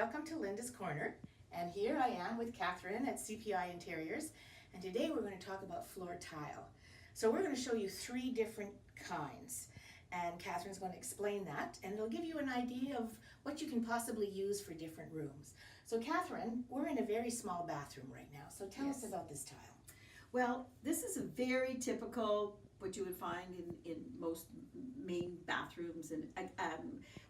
welcome to Linda's Corner. And here I am with Catherine at CPI Interiors. And today we're going to talk about floor tile. So we're going to show you 3 different kinds. And Catherine's going to explain that, and it'll give you an idea of what you can possibly use for different rooms. So Catherine, we're in a very small bathroom right now. So tell us about this tile. Well, this is a very typical, what you would find in most main bathrooms and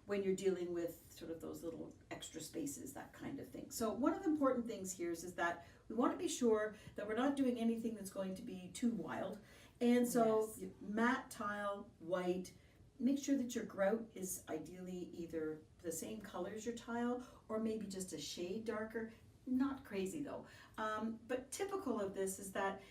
when you're dealing with sort of those little extra spaces, that kind of thing. So one of the important things here is that we want to be sure that we're not doing anything that's going to be too wild. And so matte tile, white, make sure that your grout is ideally either the same color as your tile or maybe just a shade darker. Not crazy though. But typical of this is that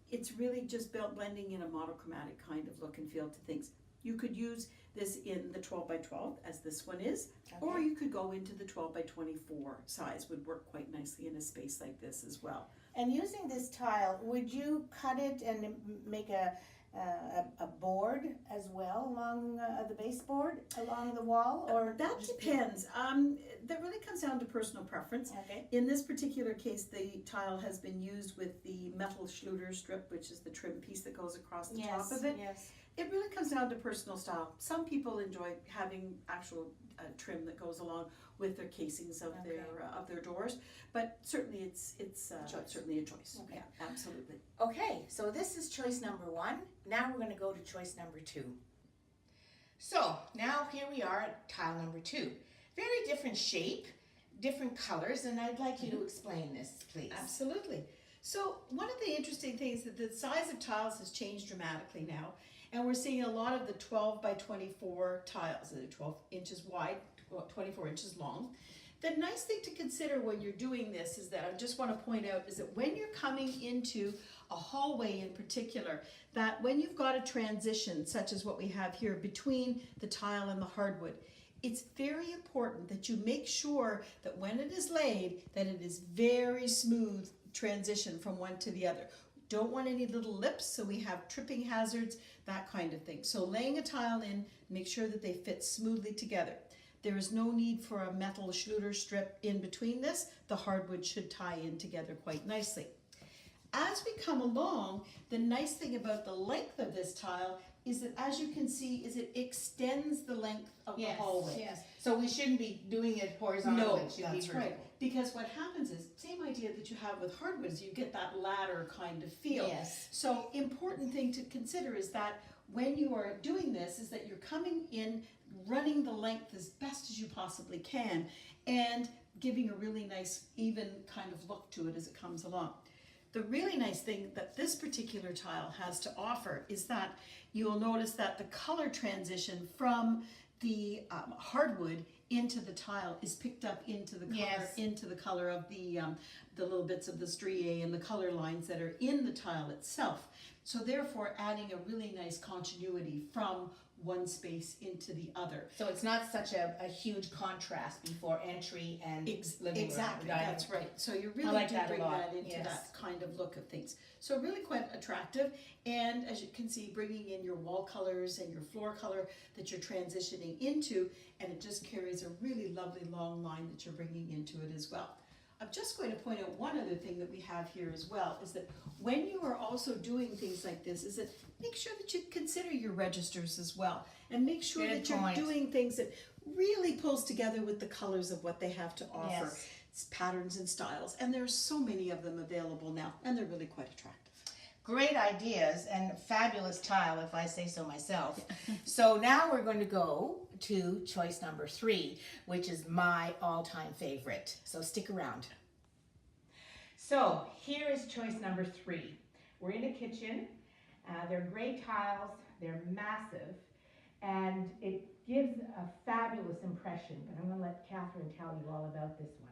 it's really just blending in a monochromatic kind of look and feel to things. You could use this in the 12 by 12 as this one is, or you could go into the 12 by 24 size, would work quite nicely in a space like this as well. And using this tile, would you cut it and make a board as well along the baseboard along the wall, or that depends. That really comes down to personal preference. Okay. In this particular case, the tile has been used with the metal Schluter strip, which is the trim piece that goes across the top of it. Yes. It really comes down to personal style. Some people enjoy having actual trim that goes along with their casings of their doors, but certainly it's certainly a choice. Okay. Yeah, absolutely. Okay, so this is choice number 1. Now we're going to go to choice number 2. So now here we are at tile number 2. Very different shape, different colors, and I'd like you to explain this, please. Absolutely. So one of the interesting things is that the size of tiles has changed dramatically now, and we're seeing a lot of the 12 by 24 tiles that are 12 inches wide, 24 inches long. The nice thing to consider when you're doing this is that I just want to point out is that when you're coming into a hallway in particular, that when you've got a transition such as what we have here between the tile and the hardwood, it's very important that you make sure that when it is laid, that it is very smooth transition from one to the other. Don't want any little lips, so we have tripping hazards, that kind of thing. So laying a tile in, make sure that they fit smoothly together. There is no need for a metal Schluter strip in between this. The hardwood should tie in together quite nicely. As we come along, the nice thing about the length of this tile is that, as you can see, is it extends the length of the hallway. Yes. So we shouldn't be doing it horizontally. No, it should that's be right. vertical. Because what happens is, same idea that you have with hardwoods, you get that ladder kind of feel. Yes. So important thing to consider is that when you are doing this is that you're coming in, running the length as best as you possibly can, and giving a really nice, even kind of look to it as it comes along. The really nice thing that this particular tile has to offer is that you'll notice that the color transition from the hardwood into the tile is picked up into the color, into the color of the little bits of the striae and the color lines that are in the tile itself. So therefore adding a really nice continuity from one space into the other. So it's not such a huge contrast before entry and living room. Exactly, that's right. So you really like do that a bring lot, that into yes. that kind of look of things. So really quite attractive, and as you can see, bringing in your wall colors and your floor color that you're transitioning into, and it just carries a really lovely long line that you're bringing into it as well. I'm just going to point out one other thing that we have here as well, is that when you are also doing things like this, is that make sure that you consider your registers as well, and make sure that you're doing things that really pulls together with the colors of what they have to offer. Yes. It's patterns and styles, and there's so many of them available now, and they're really quite attractive. Great ideas and fabulous tile, if I say so myself. So now we're going to go to choice number 3, which is my all-time favorite. So stick around. So here is choice number 3. We're in a kitchen. They're gray tiles. They're massive. And it gives a fabulous impression. But I'm going to let Catherine tell you all about this one.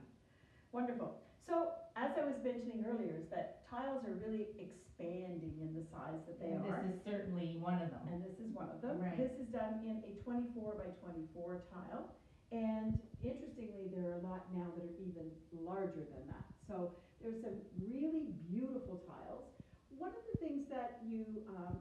Wonderful. So, as I was mentioning earlier, is that tiles are really expanding in the size that they are. This is certainly one of them. And this is one of them. Right. This is done in a 24 by 24 tile. And interestingly, there are a lot now that are even larger than that. So there's some really beautiful tiles. One of the things that you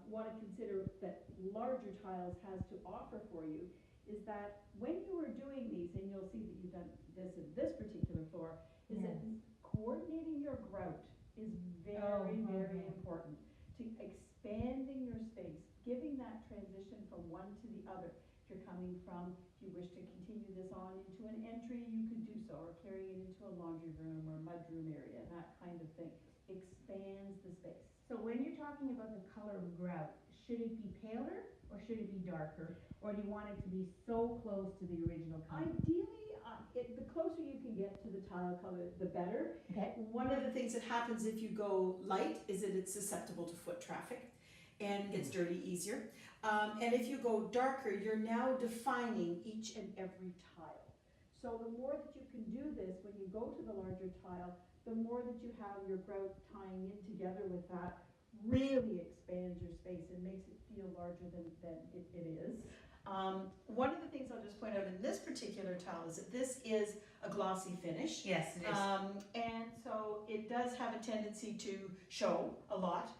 want to consider that larger tiles has to offer for you is that when you are doing these, and you'll see that you've done this in this particular floor, is that coordinating your grout is very important to expanding your space, giving that transition from one to the other. If you're coming from, if you wish to continue this on into an entry, you could do so, or carry it into a laundry room or mudroom area, that kind of thing. Expands the space. So when you're talking about the color of grout, should it be paler or should it be darker? Or do you want it to be so close to the original color? Ideally, the closer you can get to the tile color, the better. Okay. One of the things that happens if you go light is that it's susceptible to foot traffic and gets dirty easier. And if you go darker, you're now defining Each and every tile. So the more that you can do this, when you go to the larger tile, the more that you have your grout tying in together with that, really expands your space and makes it feel larger than it is. one of the things I'll just point out in this particular tile is that this is a glossy finish. Yes, it is. And so it does have a tendency to show a lot.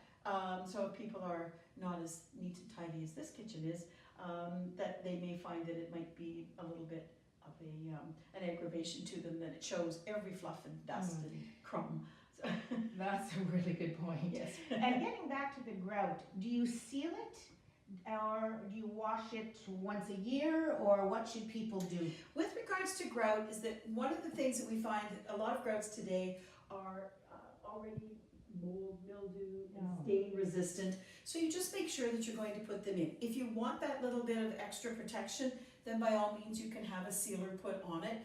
So if people are not as neat and tidy as this kitchen is, that they may find that it might be a little bit of an aggravation to them, that it shows every fluff and dust and crumb. So That's a really good point. yes. And getting back to the grout, do you seal it? Or do you wash it once a year, or what should people do? With regards to grout, is that one of the things that we find that a lot of grouts today are already mold, mildew, and stain resistant. So you just make sure that you're going to put them in. If you want that little bit of extra protection, then by all means you can have a sealer put on it.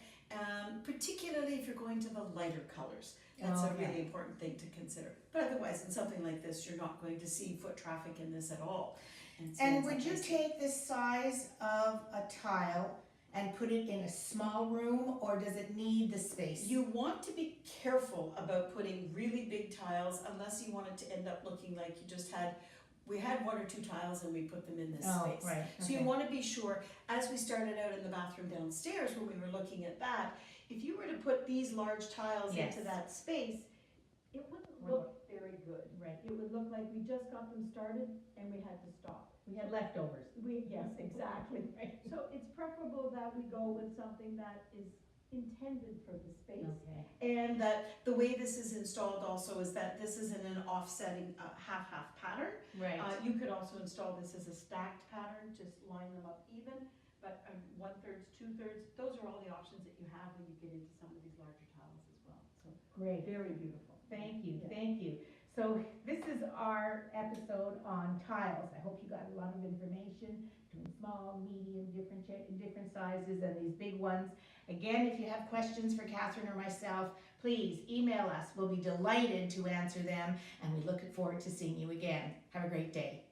Particularly if you're going to the lighter colors. That's a really important thing to consider. But otherwise, in something like this, you're not going to see foot traffic in this at all. And would you take the size of a tile and put it in a small room, or does it need the space? You want to be careful about putting really big tiles unless you want it to end up looking like you just had, we had one or two tiles and we put them in this space. Right. So you want to be sure, as we started out in the bathroom downstairs when we were looking at that, if you were to put these large tiles Yes. into that space, It wouldn't look very good. Right. It would look like we just got them started and we had to stop. We had leftovers. Yes, exactly. So it's preferable that we go with something that is intended for the space. Okay. and that the way this is installed also is that this is in an offsetting half-half pattern. Right. You could also install this as a stacked pattern, just line them up even, but 1/3, 2/3, those are all the options that you have when you get into some of these larger tiles as well. So Great. Very beautiful. Thank you. Yeah. Thank you. So this is our episode on tiles. I hope you got a lot of information between small, medium, different sizes, and these big ones. Again, if you have questions for Catherine or myself, please email us. We'll be delighted to answer them, and we look forward to seeing you again. Have a great day.